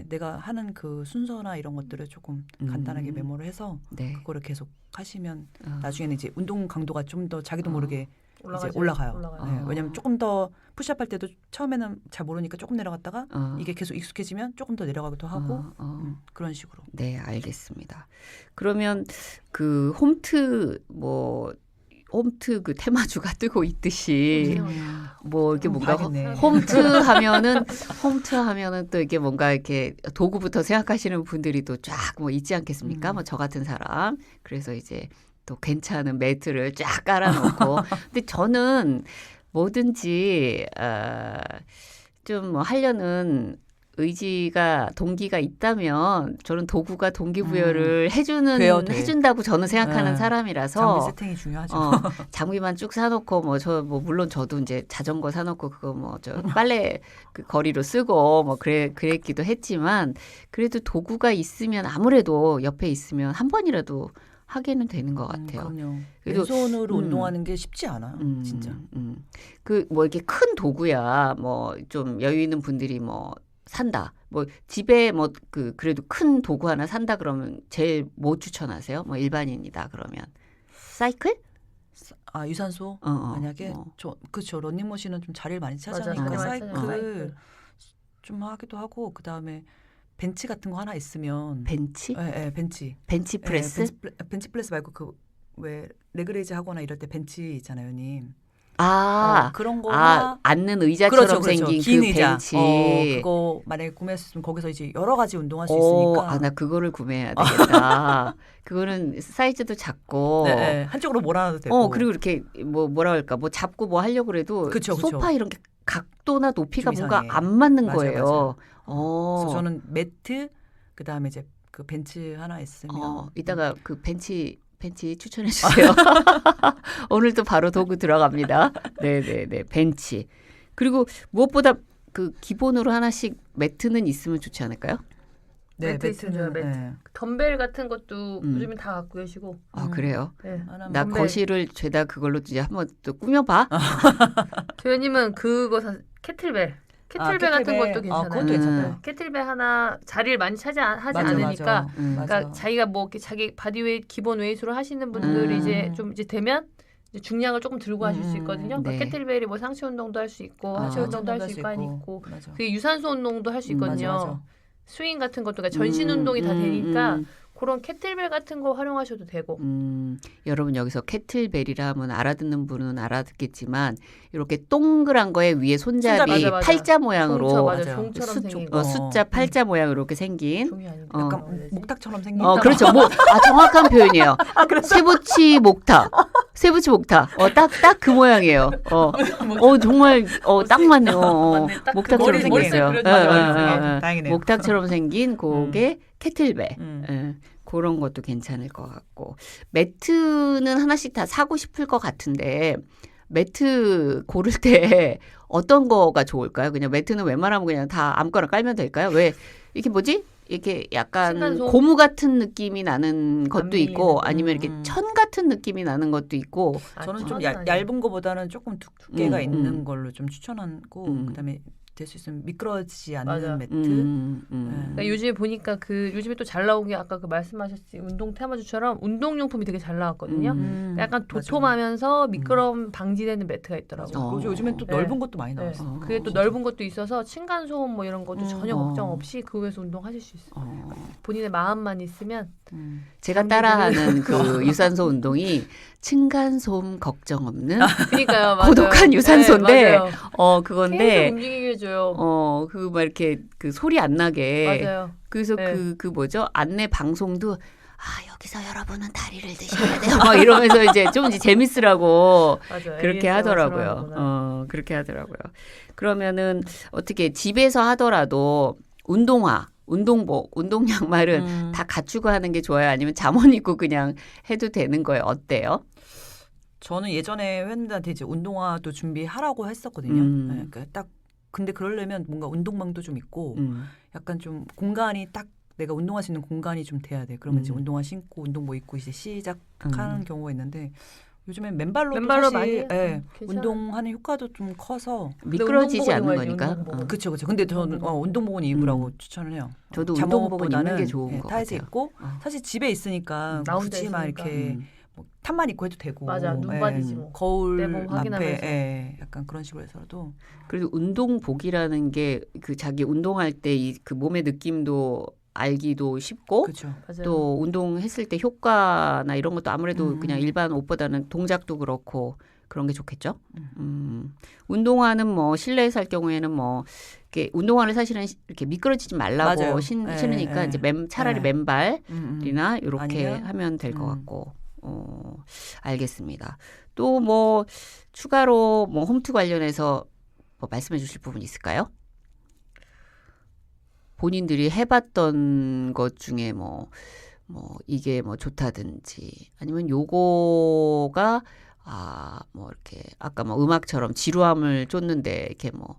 내가 하는 그 순서나 이런 것들을 조금 간단하게 메모를 해서 그거를 계속 하시면 나중에는 이제 운동 강도가 좀 더 자기도 모르게 이제 올라가요. 왜냐하면 조금 더 푸시업할 때도 처음에는 잘 모르니까 조금 내려갔다가 이게 계속 익숙해지면 조금 더 내려가기도 하고 그런 식으로. 네, 알겠습니다. 그러면 그 홈트 그 테마주가 뜨고 있듯이 뭐 이게 뭔가 홈트 하면은 또 이게 뭔가 이렇게 도구부터 생각하시는 분들이 또 쫙 뭐 있지 않겠습니까? 뭐 저 같은 사람. 그래서 이제 또 괜찮은 매트를 쫙 깔아놓고. 근데 저는 뭐든지 좀 뭐 하려는 의지가 동기가 있다면 저는 도구가 동기부여를 해준다고 저는 생각하는 사람이라서 장비 세팅이 중요하죠. 장비만 쭉 사놓고 물론 저도 이제 자전거 사놓고 그거 빨래 그 거리로 쓰고 그랬기도 했지만 그래도 도구가 있으면 아무래도 옆에 있으면 한 번이라도 하게는 되는 것 같아요. 그럼요. 왼손으로 운동하는 게 쉽지 않아요, 진짜. 그 이렇게 큰 도구야 좀 여유 있는 분들이 산다. 집에 그래도 큰 도구 하나 산다 그러면 제일 뭐 추천하세요? 일반인이다 그러면 사이클? 유산소? 만약에 그렇죠. 러닝머신은 좀 자리를 많이 차지하니까 사이클 좀 하기도 하고 그다음에 벤치 같은 거 하나 있으면 벤치? 네, 벤치. 벤치 프레스? 벤치 프레스 말고 그 왜 레그레이즈 하거나 이럴 때 벤치 있잖아요, 님. 그런 거 앉는 의자처럼 그렇죠. 생긴 긴 그 의자. 벤치. 그거 만약에 구매했으면 거기서 이제 여러 가지 운동할 수 있으니까. 나 그거를 구매해야 되겠다. 그거는 사이즈도 작고. 한쪽으로 몰아놔도 되고. 그리고 이렇게 뭐라 할까 잡고 하려고 그래도 소파 이런 게 각도나 높이가 뭔가 안 맞는 거예요. 그래서 저는 매트 그다음에 이제 그 벤치 하나 있으면 이따가 그 벤치 추천해 주세요. 오늘도 바로 도구 들어갑니다. 네네네 벤치. 그리고 무엇보다 그 기본으로 하나씩 매트는 있으면 좋지 않을까요? 네, 매트 있으면 좋아요. 매트. 덤벨 같은 것도 요즘에 다 갖고 계시고. 그래요? 네. 나 거실을 죄다 그걸로 이제 한번 또 꾸며봐. 조연님은 그거 케틀벨 같은 것도 괜찮아요. 그것도 괜찮아요. 케틀벨 하나 자리를 많이 하지 않으니까, 그러니까 자기가 자기 바디웨이트 기본 웨이트로 하시는 분들이 이제 되면 이제 중량을 조금 들고 하실 수 있거든요. 그러니까 케틀벨이 상체 운동도 할 수 있고 하체 운동도 할 수 있고 그게 유산소 운동도 할 수 있거든요. 스윙 같은 것도 그러니까 전신 운동이 다 되니까 그런 캐틀벨 같은 거 활용하셔도 되고. 여러분 여기서 캐틀벨이라 하면 알아듣는 분은 알아듣겠지만 이렇게 동그란 거에 위에 손잡이 맞아. 팔자 모양으로 맞아. 종처럼 생긴 거. 숫자 팔자 모양으로 이렇게 생긴 종이 아닌데. 약간 목탁처럼 생긴. 그렇죠. 정확한 표현이에요. 세부치 목탁. 세부치 목탁. 딱 그 모양이에요. 정말 딱 맞네요. 맞네. 딱 목탁처럼 그 머리 생겼어요. 다행이네요. 목탁처럼 생긴 그게 캐틀벨. 그런 것도 괜찮을 것 같고. 매트는 하나씩 다 사고 싶을 것 같은데 매트 고를 때 어떤 거가 좋을까요? 그냥 매트는 웬만하면 그냥 다 아무거나 깔면 될까요? 왜 이렇게 뭐지? 이렇게 약간 층간소음? 고무 같은 느낌이 나는 것도 안 있고 밀리는. 아니면 이렇게 천 같은 느낌이 나는 것도 있고 저는 좀 천은 아니에요. 얇은 거보다는 조금 두께가 음, 있는 걸로 좀 추천하고 그다음에 될 수 있으면 미끄러지지 않는 맞아. 매트. 그러니까 요즘에 보니까 요즘에 또 잘 나온 게 아까 말씀하셨지 운동 테마주처럼 운동용품이 되게 잘 나왔거든요. 약간 도톰하면서 미끄럼 방지되는 매트가 있더라고요. 요즘엔 또 넓은 것도 많이 나왔어. 그게 또 넓은 것도 있어서 층간 소음 뭐 이런 것도 전혀 걱정 없이 그 위에서 운동하실 수 있어요. 본인의 마음만 있으면. 제가 따라하는 그 유산소 운동이 층간 소음 걱정 없는 그러니까요, 맞아요. 고독한 유산소인데 맞아요. 그건데 계속 움직이게 해줘요. 그 막 이렇게 그 소리 안 나게. 맞아요. 그래서 그 뭐죠? 안내 방송도 여기서 여러분은 다리를 드셔야 돼요. 막 이러면서 이제 좀 이제 재밌으라고 맞아요. 그렇게 하더라고요. 그렇게 하더라고요. 그러면은 어떻게 집에서 하더라도 운동복, 운동 양말은 다 갖추고 하는 게 좋아요? 아니면 잠옷 입고 그냥 해도 되는 거예요? 어때요? 저는 예전에 회원님들한테 이제 운동화도 준비하라고 했었거든요. 그러니까 딱 근데 그러려면 뭔가 운동방도 좀 있고 약간 좀 공간이 딱 내가 운동할 수 있는 공간이 좀 돼야 돼. 그러면 이제 운동화 신고 운동복 입고 이제 시작하는 경우가 있는데 요즘엔 맨발로 사실 운동하는 효과도 좀 커서 미끄러지지 않는 거니까. 그렇죠. 근데 저는 운동복은 입으라고 추천을 해요. 저도 운동복은 입는 게 좋은 것 타이즈 같아요. 입고 사실 집에 있으니까 굳이 막 이렇게 뭐 탑만 입고 해도 되고. 맞아. 눈 빠지지 뭐. 거울 내 몸 확인하면서. 앞에 약간 그런 식으로 해서도. 그래도 운동복이라는 게 그 자기 운동할 때 그 몸의 느낌도 알기도 쉽고 그렇죠. 또 운동했을 때 효과나 이런 것도 아무래도 그냥 일반 옷보다는 동작도 그렇고 그런 게 좋겠죠. 운동화는 뭐 실내에서 할 경우에는 뭐 이렇게 운동화를 사실은 이렇게 미끄러지지 말라고 신으니까 이제 차라리 맨발이나 이렇게 하면 될 것 같고. 알겠습니다. 또 뭐 추가로 뭐 홈트 관련해서 뭐 말씀해 주실 부분 있을까요? 본인들이 해봤던 것 중에 뭐 이게 뭐 좋다든지 아니면 요거가 뭐 이렇게 아까 뭐 음악처럼 지루함을 쫓는데 이렇게 뭐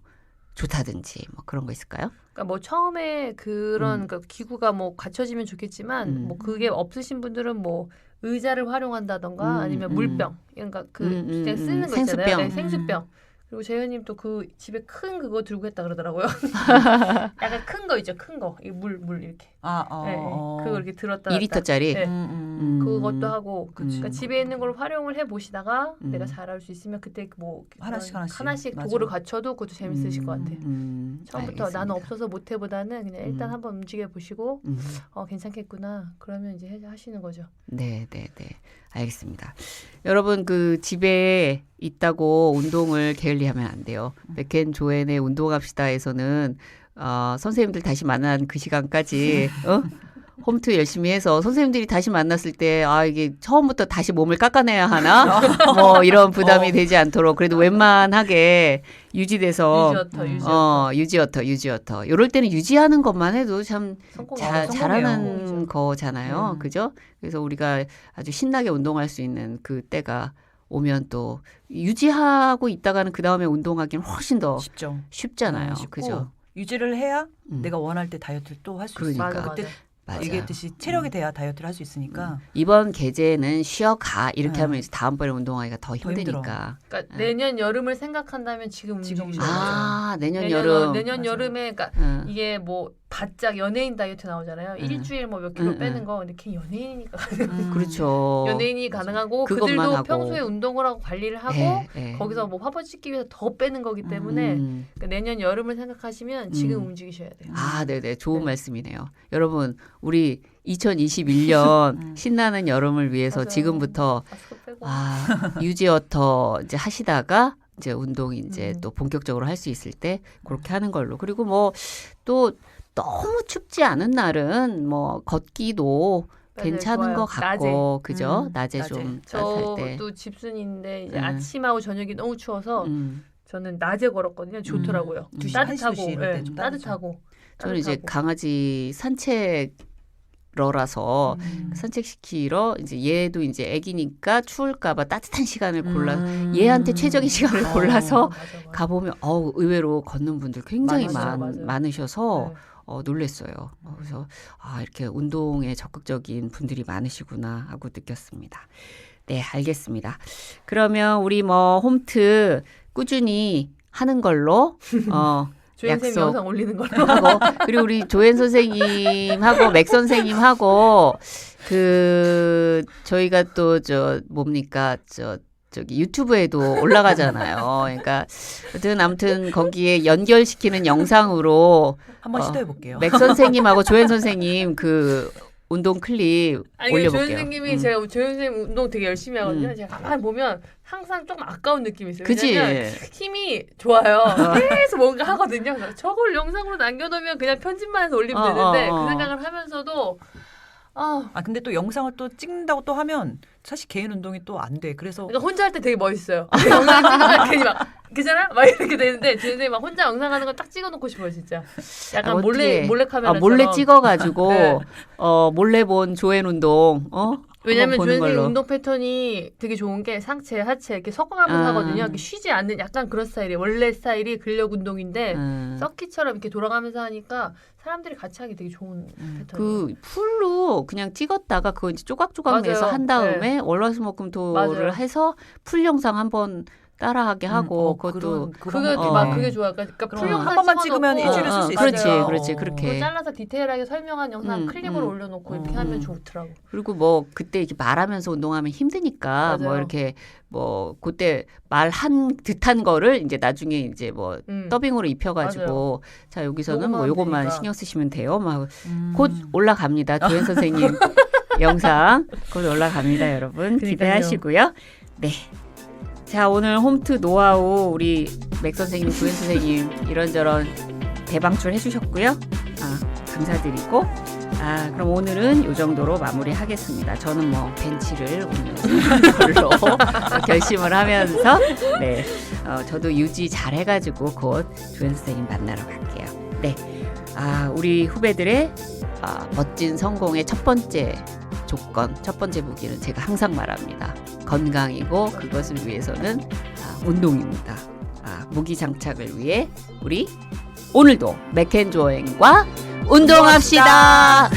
좋다든지 뭐 그런 거 있을까요? 그러니까 뭐 처음에 그런 그러니까 기구가 뭐 갖춰지면 좋겠지만 뭐 그게 없으신 분들은 뭐 의자를 활용한다던가 아니면 물병 그러니까 그냥 쓰는 거 있잖아요. 네, 생수병. 그리고 재현님 또 그 집에 큰 그거 들고 했다 그러더라고요. 약간 큰 거 있죠, 큰 거. 물 이렇게. 그거 이렇게 들었다. 2리터짜리. 네. 그것도 하고. 그러니까 집에 있는 걸 활용을 해 보시다가 내가 잘할 수 있으면 그때 뭐 하나씩 도구를 갖춰도 그것도 재밌으실 것 같아요. 처음부터 알겠습니다. 나는 없어서 못 해보다는 그냥 일단 한번 움직여 보시고 괜찮겠구나. 그러면 이제 하시는 거죠. 네. 알겠습니다. 여러분 그 집에 있다고 운동을 게을리하면 안 돼요. 백앤 조앤의 운동합시다에서는 선생님들 다시 만난 그 시간까지 홈트 열심히 해서 선생님들이 다시 만났을 때 이게 처음부터 다시 몸을 깎아내야 하나 뭐 이런 부담이 되지 않도록 그래도 웬만하게 유지돼서 유지어터 이럴 때는 유지하는 것만 해도 참 잘하는 거잖아요. 그죠? 그래서 우리가 아주 신나게 운동할 수 있는 그 때가 오면 또 유지하고 있다가는 그 다음에 운동하기는 훨씬 더 쉽잖아요. 그죠? 유지를 해야 내가 원할 때 다이어트를 또 할 수 있으니까. 그때 얘기했듯이 체력이 돼야 다이어트를 할 수 있으니까. 이번 계제는 쉬어가 이렇게 하면 이제 다음번에 운동하기가 더 힘드니까. 그러니까 내년 여름을 생각한다면 지금 움직이셔야 돼요. 내년 여름에 그러니까 이게 뭐 바짝 연예인 다이어트 나오잖아요. 일주일 뭐 몇 킬로 빼는 거. 근데 걔 연예인이니까 그렇죠. 연예인이 가능하고 그들도 하고. 평소에 운동을 하고 관리를 하고 거기서 뭐 화보 찍기 위해서 더 빼는 거기 때문에 그러니까 내년 여름을 생각하시면 지금 움직이셔야 돼요. 네네. 좋은 말씀이네요. 여러분 우리 2021년 신나는 여름을 위해서 맞아요. 지금부터 마스크 빼고. 유지어터 이제 하시다가 이제 운동 이제 또 본격적으로 할 수 있을 때 그렇게 하는 걸로. 그리고 뭐 또 너무 춥지 않은 날은 뭐 걷기도 맞아요. 괜찮은 좋아요. 것 같고, 그죠? 낮에 낮에. 좀 따뜻할 때. 저도 집순인데 이제 음. 아침하고 저녁이 너무 추워서 저는 낮에 걸었거든요. 좋더라고요. 2시, 따뜻하고, 1시 이럴 때 좀 따뜻하고. 저는 이제 따뜻하고. 강아지 산책러라서 산책시키러 이제 얘도 이제 애기니까 추울까봐 따뜻한 시간을 골라 얘한테 최적의 시간을 골라서 맞아, 맞아. 가보면 의외로 걷는 분들 굉장히 맞아요. 많으셔서 네. 놀랬어요. 그래서 이렇게 운동에 적극적인 분들이 많으시구나 하고 느꼈습니다. 네, 알겠습니다. 그러면 우리 뭐 홈트 꾸준히 하는 걸로 조연 선생님 약속. 영상 올리는 걸로. 하고 그리고 우리 조엔 선생님하고 맥 선생님하고 저희가 또 저기 유튜브에도 올라가잖아요. 그러니까 아무튼 거기에 연결시키는 영상으로 한번 시도해 볼게요. 맥 선생님하고 조엔 선생님 그 운동 클립 아니 올려볼게요. 조연 선생님이 제가 조연 선생님 운동 되게 열심히 하거든요. 제가 가만히 보면 항상 조금 아까운 느낌이 있어요. 그치? 왜냐면 힘이 좋아요. 계속 뭔가 하거든요. 그래서 저걸 영상으로 남겨놓으면 그냥 편집만 해서 올리면 되는데 그 생각을 하면서도 근데 또 영상을 또 찍는다고 또 하면 사실 개인 운동이 또 안 돼. 그래서 그러니까 혼자 할 때 되게 멋있어요. 영상 찍으면 괜히 막 그잖아? 막 이렇게 되는데 조연 선생님 막 혼자 영상하는 거 딱 찍어놓고 싶어요, 진짜. 약간 몰래 카메라. 몰래 찍어가지고 네. 몰래 본 조엔 운동 왜냐면 보는 조연 선생님 걸로. 운동 패턴이 되게 좋은 게 상체, 하체 이렇게 섞어가면서 하거든요. 이렇게 쉬지 않는 약간 그런 스타일이에요. 원래 스타일이 근력 운동인데 서킷처럼 이렇게 돌아가면서 하니까 사람들이 같이 하기 되게 좋은 패턴이에요. 그 풀로 그냥 찍었다가 그거 이제 조각조각 맞아요. 내서 한 다음에 월화수목금토를 맞아요. 해서 풀 영상 한번 따라하게 하고 그것도 그게 방법이 막 있네. 그게 좋아요. 그러니까 풀 영상 한 번만 찍으면 찍어놓고 일주일에 쓸 수 그렇지, 있어요. 그렇지. 그렇게. 그거 잘라서 디테일하게 설명한 영상 클립으로 올려놓고 이렇게 하면 좋더라고. 그리고 뭐 그때 이렇게 말하면서 운동하면 힘드니까 뭐 맞아요. 이렇게 뭐 그때 말한 듯한 거를 이제 나중에 이제 뭐 더빙으로 입혀가지고 자 여기서는 뭐 요것만 되니까. 신경 쓰시면 돼요. 막 곧 올라갑니다. 조연 선생님 영상 곧 올라갑니다, 여러분. 기대하시고요. 네. 자, 오늘 홈트 노하우 우리 맥 선생님, 조연 선생님 이런저런 대방출 해주셨고요. 감사드리고 그럼 오늘은 이 정도로 마무리하겠습니다. 저는 뭐 벤치를 오늘 하는 걸로 결심을 하면서 네, 저도 유지 잘 해가지고 곧 조연 선생님 만나러 갈게요. 네, 우리 후배들의 멋진 성공의 첫 번째 조건, 첫 번째 무기는 제가 항상 말합니다. 건강이고 그것을 위해서는 운동입니다. 무기 장착을 위해 우리 오늘도 맥앤조앵과 운동합시다.